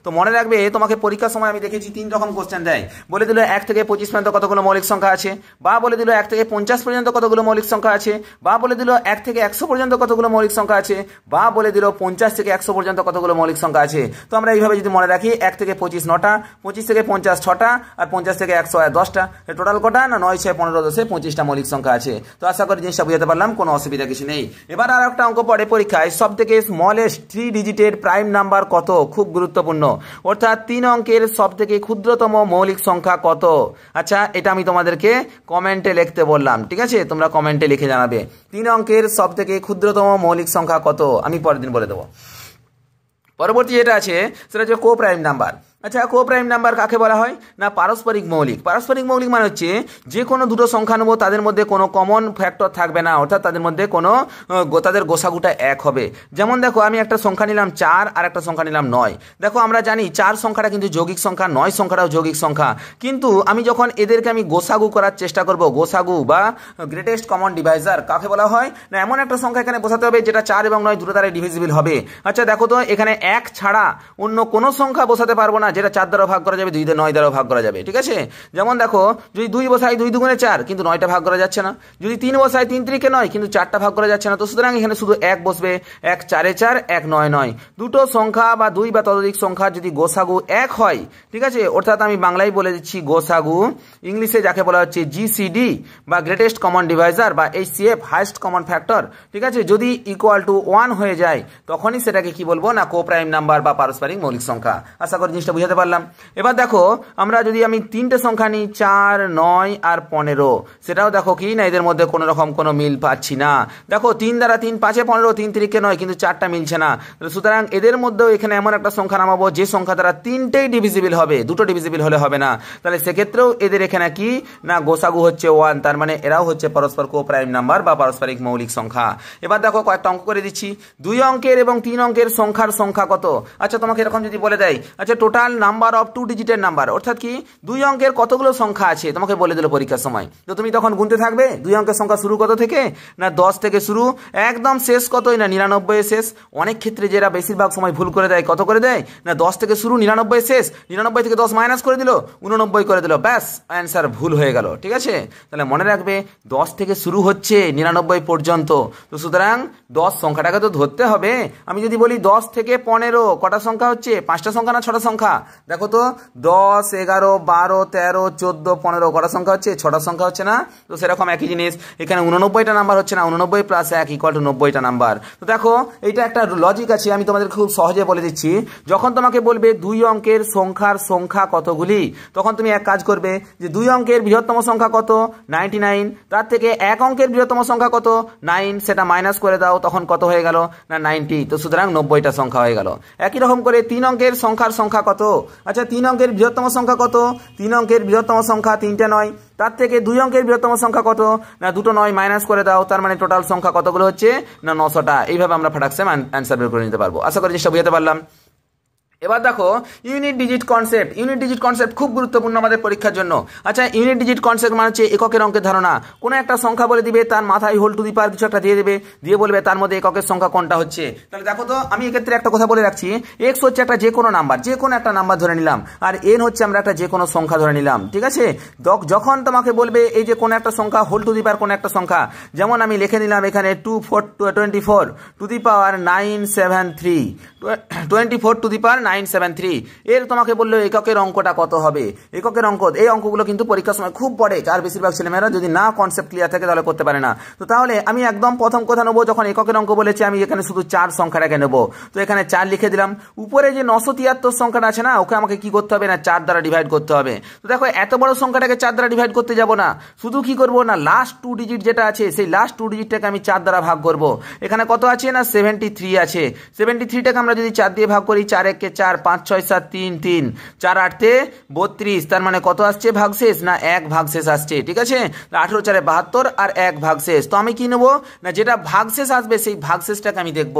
তো মনে রাখবে তোমাকে পরীক্ষার সময় আমি দেখেছি 3 রকম কোশ্চেন দেয়, বলে দিল 1 থেকে 25 পর্যন্ত কতগুলো মৌলিক সংখ্যা আছে, বা বলে দিল 1 থেকে 50 পর্যন্ত কতগুলো মৌলিক সংখ্যা আছে, বা বলে দিল 1 থেকে 100 পর্যন্ত কতগুলো মৌলিক সংখ্যা আছে, বা বলে দিল 50 থেকে 100 পর্যন্ত কতগুলো মৌলিক সংখ্যা আছে। তো আমরা এইভাবে যদি মনে রাখি 1 থেকে 25 9টা, 25 থেকে 50 6টা, আর 50 থেকে 100 10টা, টোটাল কটা না 9 6 15 10-এ 25টা মৌলিক সংখ্যা আছে। তো আশা করি জিনিসটা বুঝাতে পারলাম, কোনো অসুবিধা কিছু নেই। এবার আর একটা অঙ্ক পড়ে পরীক্ষায়, সব থেকে স্মলেস্ট 3 ডিজিটের প্রাইম নাম্বার কত, খুব গুরুত্বপূর্ণ। অর্থাৎ 3 অঙ্কের সব থেকে ক্ষুদ্রতম মৌলিক সংখ্যা কত। আচ্ছা এটা আমি তোমাদেরকে কমেন্টে লিখতে বললাম, ঠিক আছে, তোমরা কমেন্টে লিখে জানাবে 3 অঙ্কের সব থেকে ক্ষুদ্রতম মৌলিক সংখ্যা কত, আমি পরের দিন বলে দেবো। পরবর্তী যেটা আছে সেটা হচ্ছে কো প্রাইম নাম্বার। আচ্ছা কো প্রাইম নাম্বার কাকে বলা হয় না পারস্পরিক মৌলিক। পারস্পরিক মৌলিক মানে হচ্ছে যে কোনো দুটো সংখ্যা নেব, তাদের মধ্যে কোনো কমন ফ্যাক্টর থাকবে না, অর্থাৎ তাদের মধ্যে কোনো তাদের গোসাগুটা এক হবে। যেমন দেখো আমি একটা সংখ্যা নিলাম 4 আর একটা সংখ্যা নিলাম 9। দেখো আমরা জানি 4 সংখ্যাটা কিন্তু যৌগিক সংখ্যা, 9 সংখ্যাটাও যৌগিক সংখ্যা, কিন্তু আমি যখন এদেরকে আমি গোসাগু করার চেষ্টা করব, গোসাগু বা গ্রেটেস্ট কমন ডিভাইজার কাকে বলা হয় না এমন একটা সংখ্যা এখানে বসাতে হবে যেটা 4 এবং 9 দুটো দ্বারা ডিভিজিবল হবে। আচ্ছা দেখো তো এখানে 1 ছাড়া অন্য কোনো সংখ্যা বসাতে পারবো না যেটা 4 দ্বারা ভাগ করা যাবে, 2 দিয়ে 9 দ্বারা ভাগ করা যাবে, ঠিক আছে। যেমন দেখো যদি 2 বসাই 2 দুগুণে 4, কিন্তু 9টা ভাগ করা যাচ্ছে না। যদি 3 বসাই 3 3-কে 9, কিন্তু 4টা ভাগ করা যাচ্ছে না। তো সুতরাং এখানে শুধু 1 বসবে, 1 4 4 1 9 9। দুটো সংখ্যা বা 2 বা ততোধিক সংখ্যা যদি গোসাগু 1 হয়, ঠিক আছে, অর্থাৎ আমি বাংলায় বলে দিচ্ছি গোসাগু, ইংলিশে যাকে বলা হচ্ছে জিসিডি বা গ্রেটেস্ট কমন ডিভাইজার বা এইচসিএফ হাইয়েস্ট কমন ফ্যাক্টর, ঠিক আছে, যদি ইকুয়াল টু 1 হয়ে যায় তখনই সেটাকে কি বলবো না কো প্রাইম নাম্বার বা পারস্পরিক মৌলিক সংখ্যা। আশা করি জিনিসটা বুঝাতে পারলাম। এবার দেখো আমরা যদি আমি 3টে সংখ্যা নিই 4 9 আর 15, সেটাও দেখো কি না এদের মধ্যে কোনো রকম কোনো মিল পাচ্ছি না। দেখো 3 দ্বারা 3 5 15, 3 3-কে 9, কিন্তু 4টা মিলছে না। সুতরাং এদের মধ্যেও এখানে এমন একটা সংখ্যা নামাবো যে সংখ্যা দ্বারা 3টেই ডিভিজিবল হবে, দুটো ডিভিজিবল হলে হবে না। তাহলে সেক্ষেত্রেও এদের এখানে কি না গোসাগু হচ্ছে 1, তার মানে এরাও হচ্ছে পরস্পর কো প্রাইম নাম্বার বা পারস্পরিক মৌলিক সংখ্যা। এবার দেখো কয়েকটা অঙ্ক করে দিচ্ছি। 2 অঙ্কের এবং 3 অঙ্কের সংখ্যার সংখ্যা কত। আচ্ছা তোমাকে এরকম যদি বলে দেয় আচ্ছা টোটাল নাম্বার অফ 2 ডিজিটের নাম্বার, অর্থাৎ কি 2 অঙ্কের কতগুলো সংখ্যা আছে তোমাকে বলে দিল পরীক্ষার সময়, তো তুমি তখন গুনতে থাকবে 2 অঙ্কের সংখ্যা শুরু কত থেকে না 10 থেকে শুরু, একদম শেষ কতই না 99 শেষ। অনেক ক্ষেত্রে যেটা বেশিরভাগ সময় ভুল করে দেয়, কত করে দেয় না 10 থেকে শুরু 99 শেষ, 99 থেকে 10 মাইনাস করে দিল 89 করে দিল, ব্যাস অ্যান্সার ভুল হয়ে গেল, ঠিক আছে। তাহলে মনে রাখবে 10 থেকে শুরু হচ্ছে 99 পর্যন্ত, তো সুতরাং 10 সংখ্যাটাকে তো ধরতে হবে। আমি যদি বলি 10 থেকে 15 কটা সংখ্যা হচ্ছে, 5টা সংখ্যা না 6টা সংখ্যা, দেখো তো 10, 11, 12, 13, 14, 15 কটা সংখ্যা হচ্ছে? 6টা সংখ্যা হচ্ছে না? তো সেরকম একই জিনিস এখানে 89টা নাম্বার হচ্ছে না? 89 প্লাস 1 ইকুয়াল টু 90টা নাম্বার। তো দেখো এইটা একটা লজিক আছে, আমি তোমাদের খুব সহজে বলে দিচ্ছি। যখন তোমাকে বলবে 2 অঙ্কের সংখ্যার সংখ্যা কতগুলি, তখন তুমি এক কাজ করবে যে 2 অঙ্কের বৃহত্তম সংখ্যা কত? 99। তার থেকে 1 অঙ্কের বৃহত্তম সংখ্যা কত? 9, সেটা মাইনাস করে দাও, তখন কত হয়ে গেল? না 90। তো সুতরাং 90টা সংখ্যা হয়ে গেল। একই রকম করে 3 অঙ্কের সংখ্যার সংখ্যা কত? আচ্ছা 3 অঙ্কের বৃহত্তম সংখ্যা কত? 3 অঙ্কের বৃহত্তম সংখ্যা 3টে 9। তার থেকে 2 অঙ্কের বৃহত্তম সংখ্যা কত? না 2টো 9 মাইনাস করে দাও, তার মানে টোটাল সংখ্যা কতগুলো হচ্ছে? না 900টা। এইভাবে আমরা ফাটাকসে অ্যান্সার বের করে নিতে পারবো। আশা করি চেষ্টা বুঝতে পারলাম। এবার দেখো unit digit concept. Unit digit concept খুব গুরুত্বপূর্ণ আমাদের পরীক্ষার জন্য। আচ্ছা ইউনিট ডিজিট কনসেপ্ট মানে হচ্ছে এককের অঙ্কের ধারণা। কোনো একটা সংখ্যা বলে দিবে, তার মাথায় হোল টু দি পাওয়ার কিছু একটা দিয়ে দেবে, দিয়ে বলবে তার মধ্যে এককের সংখ্যা কোনটা হচ্ছে। তাহলে দেখো তো আমি এক্ষেত্রে একটা কথা বলে রাখছি, এক্স হচ্ছে একটা যে কোনো নাম্বার, যে কোনো একটা নাম্বার ধরে নিলাম, আর এন হচ্ছে আমরা একটা যে কোনো সংখ্যা ধরে নিলাম, ঠিক আছে। যখন তোমাকে বলবে এই যে কোনো একটা সংখ্যা হোল টু দি পাওয়ার কোনো একটা সংখ্যা, যেমন আমি লিখে নিলাম এখানে 24 two the power 973, 24 two the পাওয়ার 973, এর তোমাকে বললো এককের অঙ্কটা কত হবে। এককের অঙ্ক, এই অঙ্কগুলো কিন্তু পরীক্ষার সময় খুব পড়ে, আর বেশিরভাগ ছেলেমেয়েরা যদি না কনসেপ্ট ক্লিয়ার থাকে তাহলে করতে পারে না। তো তাহলে আমি একদম প্রথম কথা নেবো, যখন এককের অঙ্ক বলেছি আমি এখানে শুধু 4 সংখ্যাটাকে নেবো। তো এখানে 4 লিখে দিলাম। উপরে যে 973 সংখ্যাটা আছে না, ওকে আমাকে কি করতে হবে? না 4 দ্বারা ডিভাইড করতে হবে। তো দেখো এত বড় সংখ্যাটাকে 4 দ্বারা ডিভাইড করতে যাব না, শুধু কি করবো না লাস্ট 2 ডিজিট যেটা আছে সেই লাস্ট 2 ডিজিটটাকে আমি 4 দ্বারা ভাগ করব। এখানে কত আছে? না 73 আছে। 73টাকে আমরা যদি 4 দিয়ে ভাগ করি, 4 একে 4, 5 6 7 3 3, 4 8 32, তার মানে কত আসছে ভাগশেষ? না 1 ভাগশেষ আসছে, ঠিক আছে। 18 4 72 আর 1 ভাগশেষ। তো আমি কি নেব? না যেটা ভাগশেষ আসবে সেই ভাগশেষটাকে আমি দেখব।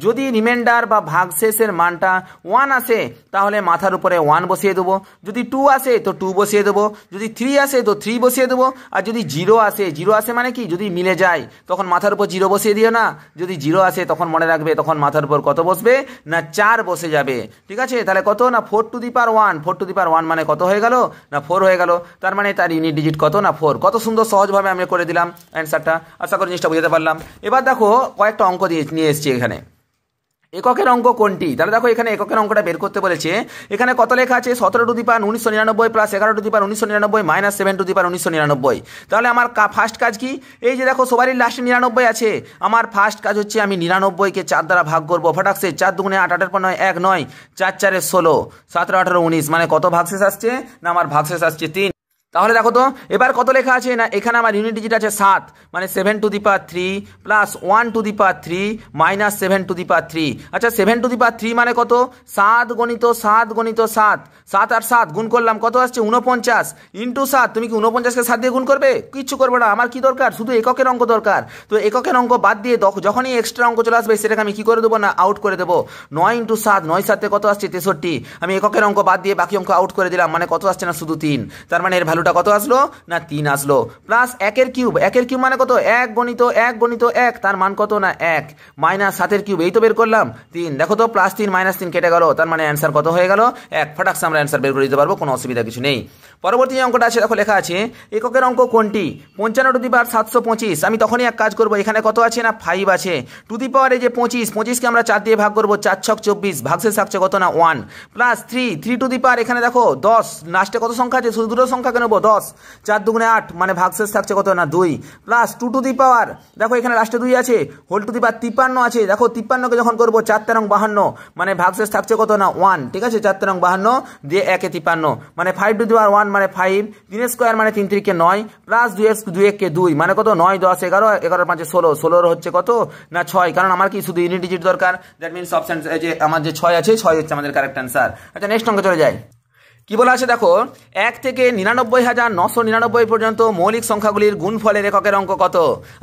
যদি রিমাইন্ডার বা ভাগশেষের মানটা 1 আসে তাহলে মাথার উপরে 1 বসিয়ে দেবো, যদি 2 আসে তো 2 বসিয়ে দেবো, যদি 3 আসে তো 3 বসিয়ে দেবো, আর যদি 0 আসে, 0 আসে মানে কি যদি মিলে যায় তখন মাথার উপর 0 বসিয়ে দিও না, যদি 0 আসে তখন মনে রাখবে তখন মাথার উপর কত বসবে? না 4 বসে যাবে, ঠিক আছে। তাহলে কত? না 4 two the power 1, 4 two the পাওয়ার 1 মানে কত হয়ে গেল? না 4 হয়ে গেল। তার মানে তার ইউনিট ডিজিট কত? না 4। কত সুন্দর সহজভাবে আমি করে দিলাম অ্যান্সারটা। আশা করি জিনিসটা বুঝতে পারলাম। এবার দেখো কয়েকটা অঙ্ক নিয়ে এসেছি এখানে। এককের অঙ্ক কোনটি? তাহলে দেখো এখানে এককের অঙ্কটা বের করতে বলেছে। এখানে কত লেখা আছে? 17 to the power 1999 plus 11 to the power 1999 minus 7 to the power 1999। তাহলে আমার ফার্স্ট কাজ কি? এই যে দেখো সবারই লাস্টে 99 আছে, আমার ফার্স্ট কাজ হচ্ছে আমি 99কে 4 দ্বারা ভাগ করবো। ফটাকসে 4 দুগুণে 8, 8 9 1 9, 4 4 16, 17 18 19, মানে কত ভাগশেষ আসছে? না আমার ভাগশেষ আসছে 3। তাহলে দেখো তো এবার কত লেখা আছে? না এখানে আমার ইউনিট ডিজিট আছে 7, মানে 7 to the power 3 plus 1 to the power 3 minus 7 to the power 3। আচ্ছা 7 টু দি পাওয়ার 3 মানে কত? 7 গণিত 7 গণিত 7, 7 আর 7 গুণ করলাম, কত আসছে? 49 ইন্টু 7। তুমি কি 49কে 7 দিয়ে গুণ করবে? কিচ্ছু করবে না। আমার কি দরকার? শুধু এককের অঙ্ক দরকার। তো এককের অঙ্ক বাদ দিয়ে যখনই এক্সট্রা অঙ্ক চলে আসবে সেটাকে আমি কি করে দেবো? না আউট করে দেবো। 9 ইন্টু 7, 9 7 কত আসছে? 63। আমি এককের অঙ্ক বাদ দিয়ে বাকি অঙ্ক আউট করে দিলাম, মানে কত আসছে? না শুধু 3। তার মানে এর ভ্যালুটা কত আসলো? না 3 আসলো। প্লাস 1 কিউব, 1 কিউব মানে কত? 1 গণিত 1 গণিত 1, তার মান কত? না 1 মাইনাস 7 কিউব, এই তো বের করলাম 3। দেখো তো প্লাস 3 মাইনাস 3 কেটে গেল, তার মানে অ্যান্সার কত হয়ে গেল? 1। ফটাকসে আমরা অ্যান্সার বের করে দিতে পারবো, কোনো অসুবিধা কিছু নেই। পরবর্তী অঙ্কটা আছে, দেখো লেখা আছে এককের অঙ্ক কোনটি? 55 টু দি পাওয়ার 725। আমি তখনই এক কাজ করবো, এখানে কত আছে? না 5 আছে। টু দি পাওয়ার এই যে 25কে আমরা 4 দিয়ে ভাগ করবো, 4 6 24, ভাগশেষ থাকছে কত? না 1 প্লাস 3 টু দি পাওয়ার এখানে দেখো 10, লাস্টে কত সংখ্যা আছে? শুধু দুটো সংখ্যাকে নেবো, 10 4 দুগুণে 8, মানে ভাগশেষ থাকছে কত? না 2 প্লাস 2 টু দি পাওয়ার, দেখো এখানে লাস্টে 2 আছে, হোল টু দি পাওয়ার 53 আছে। দেখো 53কে যখন করবো 4 13 52, মানে ভাগশেষ থাকছে কত? না 1, ঠিক আছে। 4 13 52 দিয়ে 1 53, মানে 5 টু দি পাওয়ার 1 মানে 5, 3 স্কোয়ার মানে 3 3 9, প্লাস 2 1 2, মানে কত? 9 10 11, 11 5 16, 16 হচ্ছে কত? না 6, কারণ আমার কি শুধু ইউনিট ডিজিট দরকার। দ্যাট মিনস অপশন যে আমার যে 6 আছে, 6 হচ্ছে আমাদের কারেক্ট অ্যান্সার। আচ্ছা নেক্সট অঙ্কে চলে যাই। কি বলা আছে দেখো, 1 থেকে 99,999 পর্যন্ত মৌলিক সংখ্যাগুলির গুণফলের এককের অঙ্ক কত?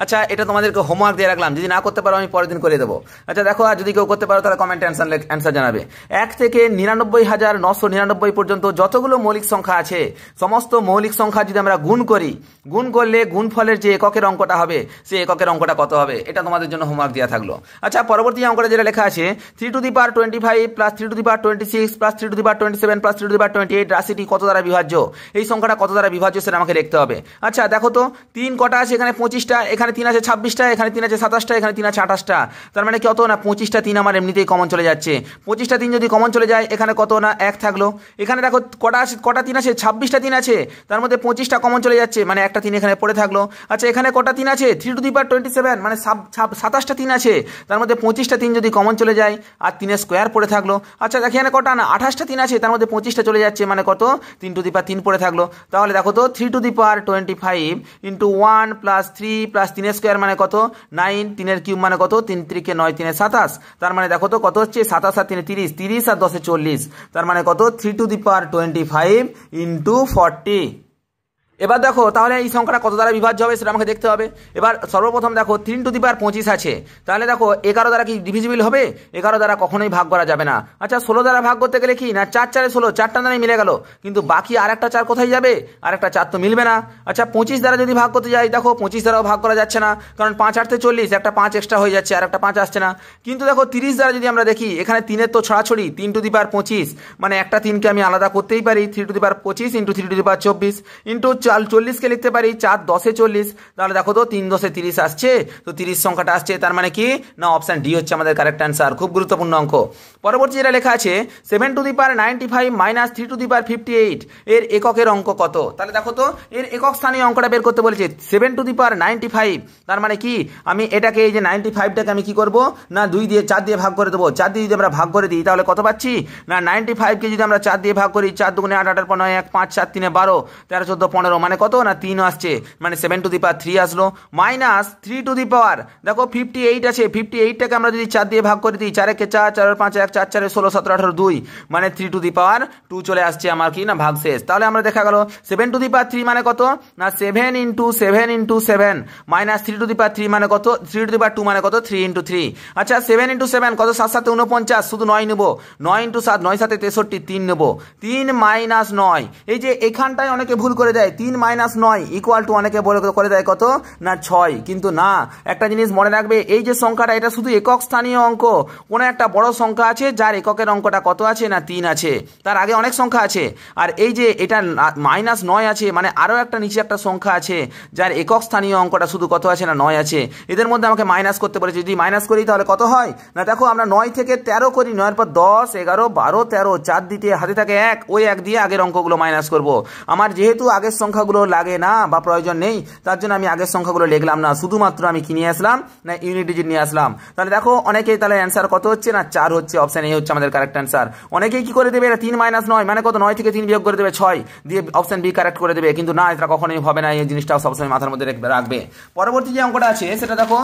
আচ্ছা এটা তোমাদেরকে হোমওয়ার্ক দিয়ে রাখলাম, যদি না করতে পারো আমি পরের দিন করে দেবো। আচ্ছা দেখো, আর যদি কেউ করতে পারো তাহলে কমেন্টে অ্যান্সার জানাবে। 1 থেকে 99,999 পর্যন্ত যতগুলো মৌলিক সংখ্যা আছে, সমস্ত মৌলিক সংখ্যা যদি আমরা গুণ করি, গুণ করলে গুণফলের যে এককের অঙ্কটা হবে সেই এককের অঙ্কটা কত হবে? এটা তোমাদের জন্য হোমওয়ার্ক দেওয়া থাকলো। আচ্ছা পরবর্তী অঙ্কটা যেটা লেখা আছে 3 to the power 25 plus 3 to the power 26 plus 3 to the power 27 plus 3 to the power 28 3.8 রাশিটি কত দ্বারা বিভাজ্য, এই সংখ্যাটা কত দ্বারা বিভাজ্য সেটা আমাকে লিখতে হবে। আচ্ছা দেখো তো 3 কটা আছে, এখানে 25টা, এখানে 3 আছে 26টা, এখানে 3 আছে 27টা, এখানে 3 আছে 28টা, তার মানে কত না 25টা 3 আমার এমনিতেই কমন চলে যাচ্ছে। 25টা 3 যদি কমন চলে যায় এখানে কত না 1 থাকলো। এখানে দেখো কটা আছে, কটা 3 আছে, 26টা 3 আছে, তার মধ্যে 25টা কমন চলে যাচ্ছে, মানে একটা 3 এখানে পড়ে থাকলো। আচ্ছা এখানে কটা 3 আছে, 3 টু দি পাওয়ার 27, মানে 27টা 3 আছে, তার মধ্যে 25টা 3 যদি কমন চলে যায় আর 3 স্কোয়ার পড়ে থাকলো। আচ্ছা দেখি এখানে কটা না 28টা 3 আছে, তার মধ্যে 25টা চলে যাচ্ছে, মানে কত 3 টু দি পাওয়ার 3 পড়ে থাকলো। তাহলে দেখো তো 3 to the power 25 into 1 plus 3 plus 3 square মানে কত 9, 3 এর কিউব মানে কত 3 3 9 3 27, তার মানে দেখো তো কত হচ্ছে 27 আর 3 30, 30 আর 10 40, তার মানে কত 3 টু দি পাওয়ার 25 ইন্টু 40। এবার দেখো তাহলে এই সংখ্যাটা কত দ্বারা বিভাজ্য হবে সেটা আমাকে দেখতে হবে। এবার সর্বপ্রথম দেখো 3 টু দি পাওয়ার 25 আছে, তাহলে দেখো 11 দ্বারা কি ডিভিজিবল হবে, 11 দ্বারা কখনোই ভাগ করা যাবে না। আচ্ছা 16 দ্বারা ভাগ করতে গেলে কি না 4 4 16, 4টা দ্বারাই মিলে গেল, কিন্তু বাকি আরেকটা 4 কোথায় যাবে, আরেকটা 4 তো মিলবে না। আচ্ছা 25 দ্বারা যদি ভাগ করতে যাই, দেখো 25 দ্বারাও ভাগ করা যাচ্ছে না, কারণ 5 8 40, একটা 5 এক্সট্রা হয়ে যাচ্ছে আর একটা 5 আসছে না। কিন্তু দেখো 30 দ্বারা যদি আমরা দেখি, এখানে 3 এর তো ছড়াছড়ি, 3 টু দি পাওয়ার 25, মানে একটা 3কে আমি আলাদা করতেই পারি, 3 to the power 25 into 3 to the power 24 into 40কে লিখতে পারি 4 10 40, তাহলে দেখো তো 3 10 30 আসছে, তো 30 সংখ্যাটা আসছে, তার মানে কি না অপশন ডি হচ্ছে আমাদের কারেক্ট অ্যান্সার। খুব গুরুত্বপূর্ণ অঙ্ক। পরবর্তী যেটা লেখা আছে 7 to the power 95 minus 3 to the power 58 এর এককের অঙ্ক কত, তাহলে দেখো তো এর একক স্থানীয় অঙ্কটা বের করতে বলেছে। 7 টু দি পাওয়ার 95, তার মানে কি আমি এটাকে এই যে 95টাকে আমি কি করব না 2 দিয়ে 4 দিয়ে ভাগ করে দেবো। 4 দিয়ে যদি আমরা ভাগ করে দিই তাহলে কত পাচ্ছি না 95কে যদি আমরা 4 দিয়ে ভাগ করি, 4 দুগুণে 8, 8 9 1 5 7 3 12 13 14 15, মানে কত না 3 আসছে, মানে 7 টু দি পাওয়ার 3 আসলো। মাইনাস 3 টু দি পাওয়ার দেখো 58 আছে, 58টাকে আমরা যদি 4 দিয়ে ভাগ করে দিই, 4 একে 4, 4 5 1, 4 4 16 17 18 2, মানে 3 টু দি পাওয়ার 2 চলে আসছে আমার কি না ভাগ শেষ। তাহলে আমরা দেখা গেল 7 টু দি পাওয়ার 3 মানে কত না 7 into 7 into 7 minus 3 to the power 3 মানে কত 3 টু দি পাওয়ার 2 মানে কত 3 ইন্টু 3। আচ্ছা 7 ইন্টু 7 কত 7 7 49, শুধু 9 নেবো, 9 ইন্টু 7 9 7 63, 3 নেবো, 3 মাইনাস 9, এই যে এখানটায় অনেকে ভুল করে দেয়, 3 মাইনাস 9 ইকুয়াল টু অনেকে বলে করে দেয় কত না 6, কিন্তু না, একটা জিনিস মনে রাখবে, এই যে সংখ্যাটা এটা শুধু একক স্থানীয় অঙ্ক। কোনো একটা বড় সংখ্যা আছে যার এককের অঙ্কটা কত আছে না 3 আছে, তার আগে অনেক সংখ্যা আছে, আর এই যে এটা মাইনাস 9 আছে, মানে আরও একটা নিচে একটা সংখ্যা আছে যার একক স্থানীয় অঙ্কটা শুধু কত আছে না 9 আছে। এদের মধ্যে আমাকে মাইনাস করতে বলেছে, যদি মাইনাস করি তাহলে কত হয় না দেখো আমরা 9 থেকে 13 করি, 9 এর পর 10 11 12 13, 4 দিতে হাতে থাকে 1, ওই 1 দিয়ে আগের অঙ্কগুলো মাইনাস করব। আমার যেহেতু আগের সংখ্যাগুলো লাগে না বা প্রয়োজন নেই, তার জন্য আমি আগের সংখ্যাগুলো লিখলাম না, শুধুমাত্র আমি কি নিয়ে আসলাম না ইউনিট ডিজিট নিয়ে আসলাম। তাহলে দেখো অনেকেই তাহলে অ্যান্সার কত হচ্ছে না 4 হচ্ছে, অপশন এ হচ্ছে আমাদের কারেক্ট অ্যান্সার। অনেকেই কি করে দেবে, এটা 3 মাইনাস 9 মানে কত 9 থেকে 3 বিয়োগ করে দেবে 6 দিয়ে অপশন বি কারেক্ট করে দেবে, কিন্তু না এটা কখনোই হবে না, এই জিনিসটা সবসময় মাথার মধ্যে রাখবে। পরবর্তী যে অঙ্কটা আছে সেটা দেখো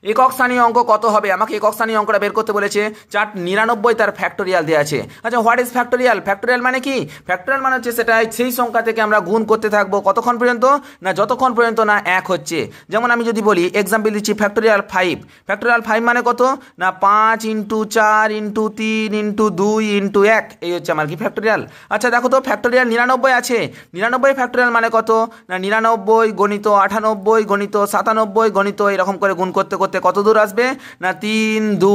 একক স্থানীয় অঙ্ক কত হবে, আমাকে একক স্থানীয় অঙ্কটা বের করতে বলেছে। 499 তার ফ্যাক্টোরিয়াল দেওয়া আছে। আচ্ছা হোয়াট ইজ ফ্যাক্টোরিয়াল, ফ্যাক্টোরিয়াল মানে কি, ফ্যাক্টোরিয়াল মানে হচ্ছে সেটা সেই সংখ্যা থেকে আমরা গুণ করতে থাকবো কতক্ষণ পর্যন্ত না যতক্ষণ পর্যন্ত না 1 হচ্ছে। যেমন আমি যদি বলি এক্সাম্পল দিচ্ছি ফ্যাক্টোরিয়াল 5, ফ্যাক্টোরিয়াল 5 মানে কত না 5 ইন্টু 4 ইন্টু 3 ইন্টু 2 ইন্টু 1, এই হচ্ছে আমার কি ফ্যাক্টোরিয়াল। আচ্ছা দেখো তো ফ্যাক্টোরিয়াল 99 আছে, 99 ফ্যাক্টোরিয়াল মানে কত না 99 গণিত 98 গণিত 97 গণিত এরকম করে গুণ করতে করতে কত দূর আসবে না 3 2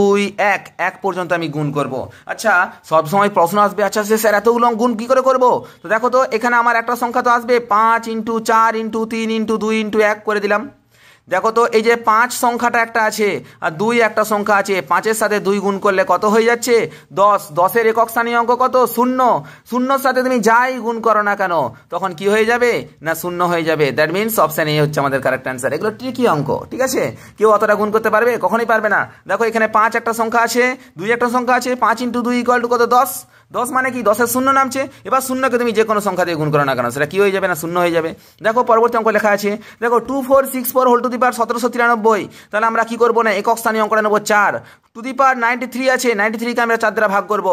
1 1 পর্যন্ত আমি গুণ করব। আচ্ছা সব সময় প্রশ্ন আসবে আচ্ছা স্যার এতগুলো গুণ কি করে করব, তো দেখো তো এখানে আমার একটা সংখ্যা তো আসবে 5 ইন্টু 4 ইন্টু 3 ইন্টু 2 ইন্টু 1 করে দিলাম। দেখো তো এই যে 5 সংখ্যাটা একটা আছে আর 2 একটা সংখ্যা আছে, 5-এর সাথে 2 গুণ করলে কত হয়ে যাচ্ছে 10, 10-এর একক স্থানীয় অঙ্ক কত 0, 0-র সাথে তুমি যাই গুণ করো না কেন তখন কি হয়ে যাবে না 0 হয়ে যাবে। দ্যাট মিনস অপশন এ হচ্ছে আমাদের কারেক্ট অ্যান্সার। এগুলো ট্রিকি অঙ্ক, ঠিক আছে, কেউ অতটা গুণ করতে পারবে কখনোই পারবে না। দেখো এখানে 5 একটা সংখ্যা আছে, 2 একটা সংখ্যা আছে, 5 ইন্টু 2 ইকুয়াল টু কত 10, 10 মানে কি 10-এর 0 নামছে, এবার 0কে তুমি যে কোনো সংখ্যা দিয়ে গুণ করো না কেন সেটা কি হয়ে যাবে না 0 হয়ে যাবে। দেখো পরবর্তী অঙ্ক লেখা আছে, দেখো 2464 হোল টু দি পাওয়ার 1793, তাহলে আমরা কি করবো না একক স্থানীয় অঙ্কটা নেবো 4 টু দি পাওয়ার 93 আছে, 93কে আমরা 4 দ্বারা ভাগ করবো,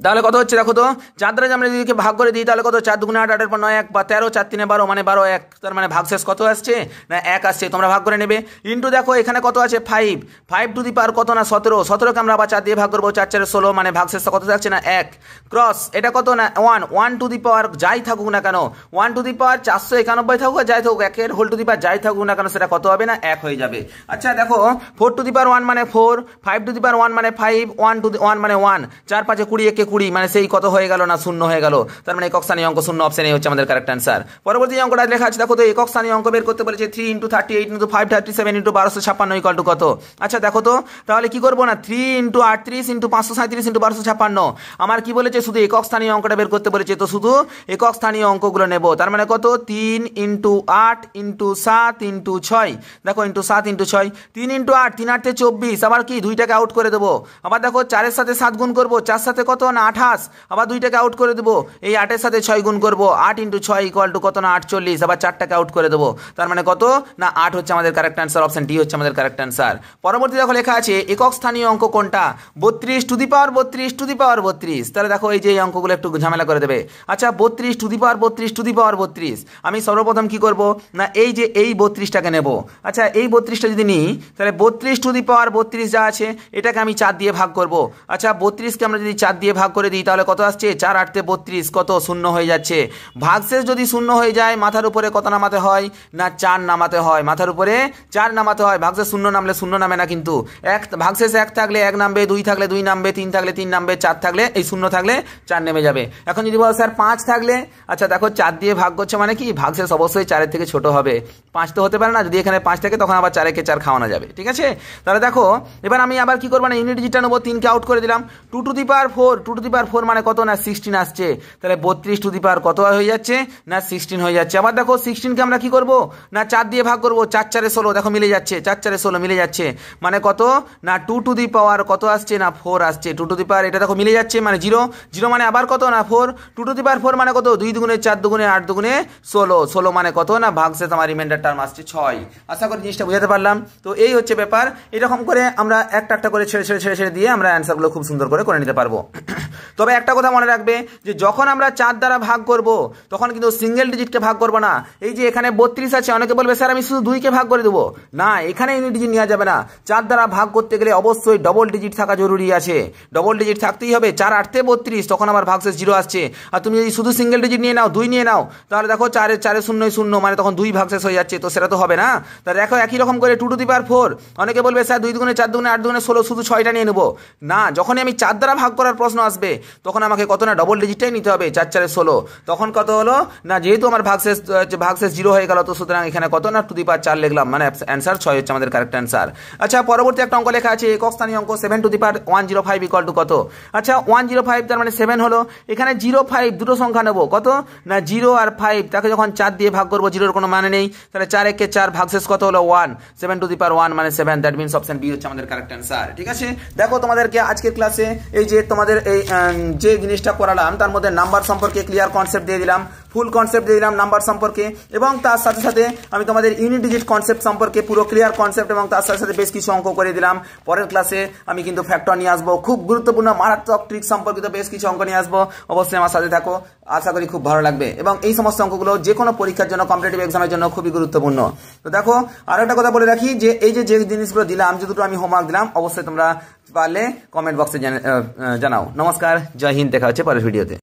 তাহলে কত হচ্ছে দেখো তো 4 দ্বারা আমরা যদি ভাগ করে দিই তাহলে কত 4 দুগুণে 8 8 9 1 বা 13 4 3 12 মানে 12 1, তার মানে ভাগশেষ কত আসছে না 1 আসছে, তোমরা ভাগ করে নেবে। ইন্টু দেখো এখানে কত আছে 5, 5 টু দি পাওয়ার কত না 17, 17কে আমরা আবার 4 দিয়ে ভাগ করবো, 4 4 16 মানে ভাগশেষ কত থাকছে না 1, ক্রস এটা কত না 1, 1 টু দি পাওয়ার যাই থাকুক না কেন 1 টু দি পাওয়ার 491 থাকুক যাই থাকুক 1 এর হোল টু দি পাওয়ার যাই থাকুক না কেন সেটা কত হবে না 1 হয়ে যাবে। আচ্ছা দেখো 4 টু দি পাওয়ার 1 মানে 4, 5 টু দি পাওয়ার 1 মানে 5, 1 টু দি 1 মানে 1, 4 5 20 একে 20 মানে সেই কত হয়ে গেল না শূন্য হয়ে গেল, তার মানে একক স্থানীয় অঙ্ক শূন্য, অপশন এ হচ্ছে আমাদের কারেক্ট অ্যান্সার। পরবর্তী অঙ্কটা লেখা আছে দেখো তো, একক স্থানীয় অঙ্ক বের করতে বলেছে 3 × 38 × 537 × 1256 ইকুয়াল টু কত। আচ্ছা দেখো তো তাহলে কি করবো না 3 × 38 × 537 × 1256, আমার কি বলেছে শুধু একক স্থানীয় অঙ্কটা বের করতে বলেছে, তো শুধু একক স্থানীয় অঙ্কগুলো নেব। তার মানে কত 3 × 8 × 7 × 6, দেখো × 7 × 6, 3 × 8, 3 8 24, আবার কি দুইটাকে আউট করে দেবো। আবার দেখো 4 এর সাথে 7 গুণ করবো, 4 সাথে কত না 28, আবার দুইটাকে আউট করে দেবো। এই 8 এর সাথে 6 গুণ করবো, 8 × 6 ইকুয়াল টু কত না 48, আবার 4টাকে আউট করে দেবো। তার মানে কত না 8 হচ্ছে আমাদের কারেক্ট অ্যান্সার, অপশন ডি হচ্ছে আমাদের কারেক্ট অ্যান্সার। পরবর্তী দেখো লেখা আছে একক স্থানীয় অঙ্ক কোনটা, 32 two the power 32 two the পাওয়ার 32। তাহলে দেখো এই যে এই অঙ্কগুলো একটু ঝামেলা করে দেবে। আচ্ছা 32 two the power 32 two the পাওয়ার 32, আমি সর্বপ্রথম কি করব না এই যে এই 32টাকে নেব। আচ্ছা এই 32টা যদি নিই তাহলে 32 টু দি পাওয়ার 32 যা আছে এটাকে আমি 4 দিয়ে ভাগ করব। আচ্ছা 32কে আমরা যদি 4 দিয়ে ভাগ করে দিই তাহলে কত আসছে 4 8 32, কত শূন্য হয়ে যাচ্ছে। ভাগশেষ যদি শূন্য হয়ে যায় মাথার উপরে কত নামাতে হয় না 4 নামাতে হয়, মাথার উপরে 4 নামাতে হয়। ভাগশেষ শূন্য নামলে শূন্য নামে না, কিন্তু এক ভাগশেষ 1 থাকলে 1 নামবে, 2 থাকলে 2 নামবে, 3 থাকলে 3 নামবে, 4 থাকলে এই শূন্য থাকলে 4 নেমে যাবে। এখন যদি বলো স্যার 5 থাকলে, আচ্ছা দেখো 4 দিয়ে ভাগ করছে মানে কি ভাগশেষ অবশ্যই 4 এর থেকে ছোট হবে, 5 তো হতে পারে না। যদি এখানে 5 থাকে তখন আবার 4 কে 4 খাওয়ানো যাবে, ঠিক আছে। তাহলে দেখো এবার আমি আবার কি করবো না ইউনিট ডিজিটটা নেবো, 3 কে আউট করে দিলাম। 2 two the power 4, 2 two the পাওয়ার 4 মানে কত না 16 আসছে। তাহলে 32 টু দি পাওয়ার কত হয়ে যাচ্ছে না 16 হয়ে যাচ্ছে। আবার দেখো 16কে আমরা কি করব না 4 দিয়ে ভাগ করব, 4 4 16, দেখো মিলে যাচ্ছে, 4 4 16 মিলে যাচ্ছে, মানে কত না 2 টু দি পাওয়ার কত আসছে না 4 আসছে। 2 টু দি পাওয়ার এটা দেখো মিলে যাচ্ছে মানে 0 0 মানে আবার কত না 4, 2 টু দি পাওয়ার 4 মানে কত 2 দুগুণে 4 দুগুণে 8 দুগুণে 16, 16 মানে কত না ভাগশেষ আমার রিমাইন্ডার টার্ম আসছে 6। আশা করি জিনিসটা বুঝাতে পারলাম। তো এই হচ্ছে ব্যাপার, এরকম করে আমরা একটা একটা করে ছেড়ে ছেড়ে ছেড়ে ছেড়ে দিয়ে আমরা অ্যান্সারগুলো খুব সুন্দর করে নিতে পারবো। তবে একটা কথা মনে রাখবে যে যখন আমরা 4 দ্বারা ভাগ করব তখন কিন্তু সিঙ্গেল ডিজিটকে ভাগ করব না। এই যে এখানে 32 আছে, অনেকে বলবে স্যার আমি শুধু 2কে ভাগ করে দেবো, না এখানে ইউনিট ডিজিট নেওয়া যাবে না। 4 দ্বারা ভাগ করতে গেলে অবশ্যই ডবল ডিজিট থাকা জরুরি আছে, ডবল ডিজিট থাকতেই হবে। 4 8 32, তখন আবার ভাগশেষ 0 আসছে। আর তুমি যদি শুধু সিঙ্গেল ডিজিট নিয়ে নাও 2 নিয়ে নাও তাহলে দেখো 4 এর 4 0 0 মানে তখন 2 ভাগশেষ হয়ে যাচ্ছে, তো সেটা তো হবে না। তাহলে দেখো একই রকম করে 2 টু দি পাওয়ার 4, অনেকে বলবে স্যার 2 দুগুণে 4 দুগুণে 8 দুগুণে 16, শুধু 6টা নিয়ে নেবো, না যখনই আমি 4 দ্বারা ভাগ করার প্রশ্ন আসবে তখন আমাকে কত না ডবল ডিজিটটাই নিতে হবে, 4 4 16। তখন কত হলো না যেহেতু আমার ভাগশেষ 0 হয়ে গেল, তো সুতরাং এখানে কত না টু দি পাওয়ার 4 লিখলাম, মানে অ্যান্সার 6 হচ্ছে আমাদের কারেক্ট অ্যান্সার। আচ্ছা পরবর্তী একটা অঙ্ক লেখা আছে একক স্থানীয় অঙ্ক 7 to the power 105 equal to কত। আচ্ছা 105 তার মানে 7 হলো, এখানে 0 5 দুটো সংখ্যা নেবো, কত না 0 আর 5, তাকে যখন 4 দিয়ে ভাগ করবো 0 এর কোনো মানে নেই, তাহলে 4 1 4 ভাগশেষ কত হলো 1, 7 টু দি পাওয়ার 1 মানে 7, দ্যাট মিন্স অপশন বি হচ্ছে আমাদের কারেক্ট অ্যান্সার, ঠিক আছে। দেখো তোমাদেরকে আজকের ক্লাসে এই যে তোমাদের এই যে জিনিসটা করালাম তার মধ্যে নাম্বার সম্পর্কে ক্লিয়ার কনসেপ্ট দিয়ে দিলাম, ফুল কনসেপ্ট দিয়ে দিলাম নাম্বার সম্পর্কে, এবং তার সাথে সাথে আমি তোমাদের ইউনিট ডিজিট কনসেপ্ট সম্পর্কে পুরো ক্লিয়ার কনসেপ্ট, এবং তার সাথে সাথে বেশ কিছু অঙ্ক করে দিলাম। পরের ক্লাসে আমি কিন্তু ফ্যাক্টর নিয়ে আসবো, খুব গুরুত্বপূর্ণ মারাত্মক ট্রিক সম্পর্কিত বেশ কিছু অঙ্ক নিয়ে আসবো, অবশ্যই আমার সাথে থাকো, আশা করি খুব ভালো লাগবে। এবং এই সমস্ত অঙ্কগুলো যে কোনো পরীক্ষার জন্য কম্পিটিটিভ এক্সামের জন্য খুবই গুরুত্বপূর্ণ। তো দেখো আরো একটা কথা বলে রাখি যে এই যে জিনিসগুলো দিলাম, যে দুটো আমি হোমওয়ার্ক দিলাম, অবশ্যই তোমরা পারলে কমেন্ট বক্সে জানাও। নমস্কার, জয় হিন্দ, দেখা হচ্ছে পরের ভিডিওতে।